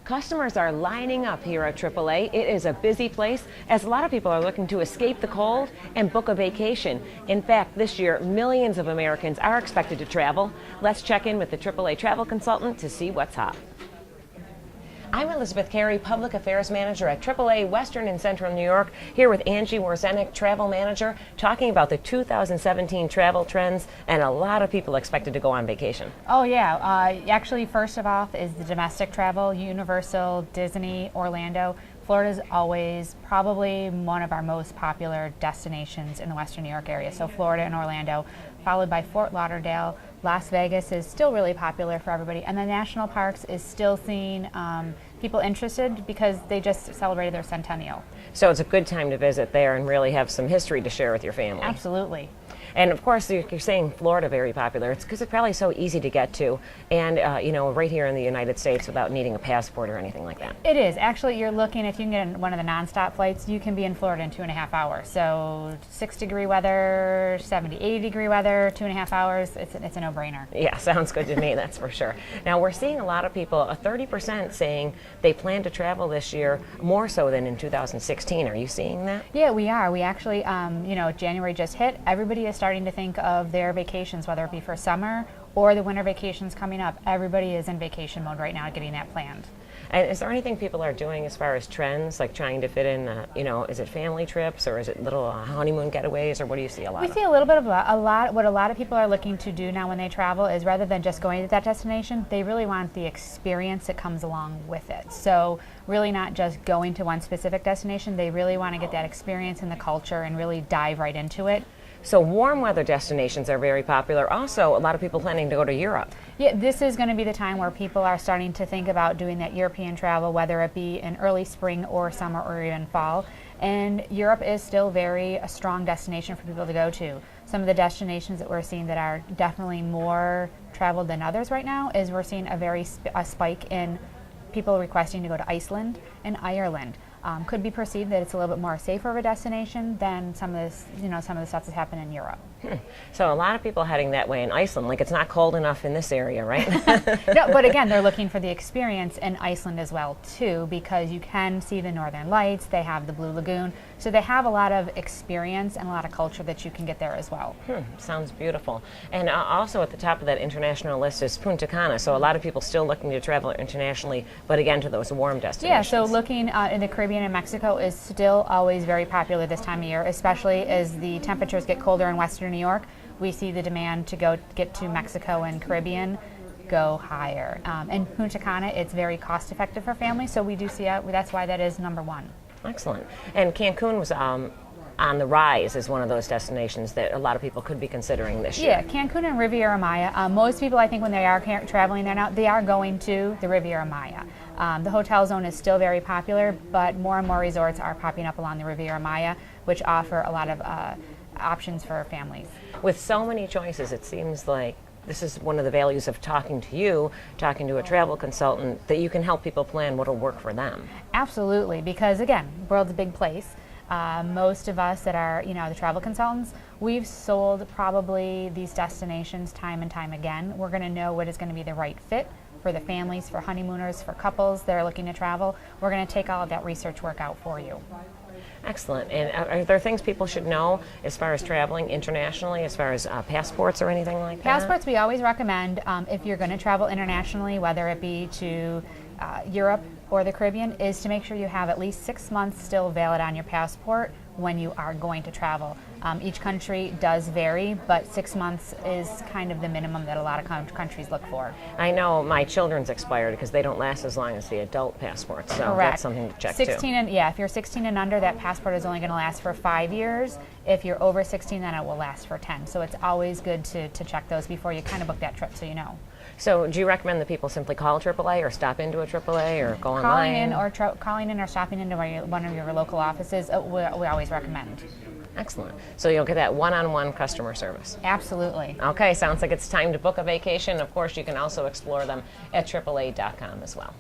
Customers are lining up here at AAA. It is a busy place as a lot of people are looking to escape the cold and book a vacation. In fact, this year, millions of Americans are expected to travel. Let's check in with the AAA travel consultant to see what's hot. I'm Elizabeth Carey, Public Affairs Manager at AAA Western and Central New York, here with Angie Warzenik, Travel Manager, talking about the 2017 travel trends and a lot of people expected to go on vacation. Oh yeah, actually first of all is the domestic travel, Universal, Disney, Orlando. Florida is always probably one of our most popular destinations in the Western New York area. So Florida and Orlando, followed by Fort Lauderdale. Las Vegas is still really popular for everybody, and the national parks is still seeing people interested because they just celebrated their centennial. So it's a good time to visit there and really have some history to share with your family. Absolutely. And of course, you're saying Florida very popular. It's because it's probably so easy to get to, and right here in the United States without needing a passport or anything like that. It is. Actually, you're looking, if you can get one of the nonstop flights, you can be in Florida in 2.5 hours. So 6-degree weather, 70, 80-degree weather, 2.5 hours, it's a no-brainer. Yeah, sounds good to me, that's for sure. Now, we're seeing a lot of people, 30% saying they plan to travel this year more so than in 2016. Are you seeing that? Yeah, we are. We actually, January just hit. Everybody is starting to think of their vacations, whether it be for summer or the winter vacations coming up. Everybody is in vacation mode right now, getting that planned. And is there anything people are doing as far as trends, like trying to fit in, is it family trips or is it little honeymoon getaways, or what do you see a lot of? We see a little bit of what a lot of people are looking to do now when they travel is rather than just going to that destination, they really want the experience that comes along with it. So really not just going to one specific destination, they really want to get that experience in the culture and really dive right into it. So warm weather destinations are very popular. Also, a lot of people planning to go to Europe. Yeah, this is going to be the time where people are starting to think about doing that European travel, whether it be in early spring or summer or even fall. And Europe is still a strong destination for people to go to. Some of the destinations that we're seeing that are definitely more traveled than others right now is we're seeing a spike in people requesting to go to Iceland and Ireland. Could be perceived that it's a little bit more safer of a destination than some of the stuff that's happened in Europe. So a lot of people heading that way in Iceland, like it's not cold enough in this area, right? No, but again, they're looking for the experience in Iceland as well too, because you can see the northern lights, they have the Blue Lagoon, so they have a lot of experience and a lot of culture that you can get there as well. Sounds beautiful. And also at the top of that international list is Punta Cana, so a lot of people still looking to travel internationally, but again to those warm destinations. Yeah, so looking in the Caribbean and Mexico is still always very popular this time of year, especially as the temperatures get colder in Western New York. We see the demand to get to Mexico and Caribbean go higher. And Punta Cana, it's very cost effective for families, so we do see that's why that is number one. Excellent. And Cancun was on the rise as one of those destinations that a lot of people could be considering this year. Yeah, Cancun and Riviera Maya. Most people, I think, when they are traveling there now, they are going to the Riviera Maya. The hotel zone is still very popular, but more and more resorts are popping up along the Riviera Maya, which offer a lot of options for families. With so many choices, it seems like this is one of the values of talking to a travel consultant, that you can help people plan what will work for them. Absolutely, because again, world's a big place. Most of us that are, the travel consultants, we've sold probably these destinations time and time again. We're going to know what is going to be the right fit for the families, for honeymooners, for couples that are looking to travel. We're going to take all of that research work out for you. Excellent. And are there things people should know as far as traveling internationally, as far as passports or anything like that? Passports we always recommend if you're going to travel internationally, whether it be to Europe or the Caribbean, is to make sure you have at least 6 months still valid on your passport when you are going to travel. Each country does vary, but 6 months is kind of the minimum that a lot of countries look for. I know my children's expired because they don't last as long as the adult passports, so correct. That's something to check 16 and if you're 16 and under, that passport is only going to last for 5 years. If you're over 16, then it will last for 10. So it's always good to check those before you kind of book that trip, so you know. So do you recommend that people simply call AAA or stop into a AAA or go online? Calling in or stopping into one of your local offices, we always recommend. Excellent. So you'll get that one-on-one customer service. Absolutely. Okay, sounds like it's time to book a vacation. Of course, you can also explore them at AAA.com as well.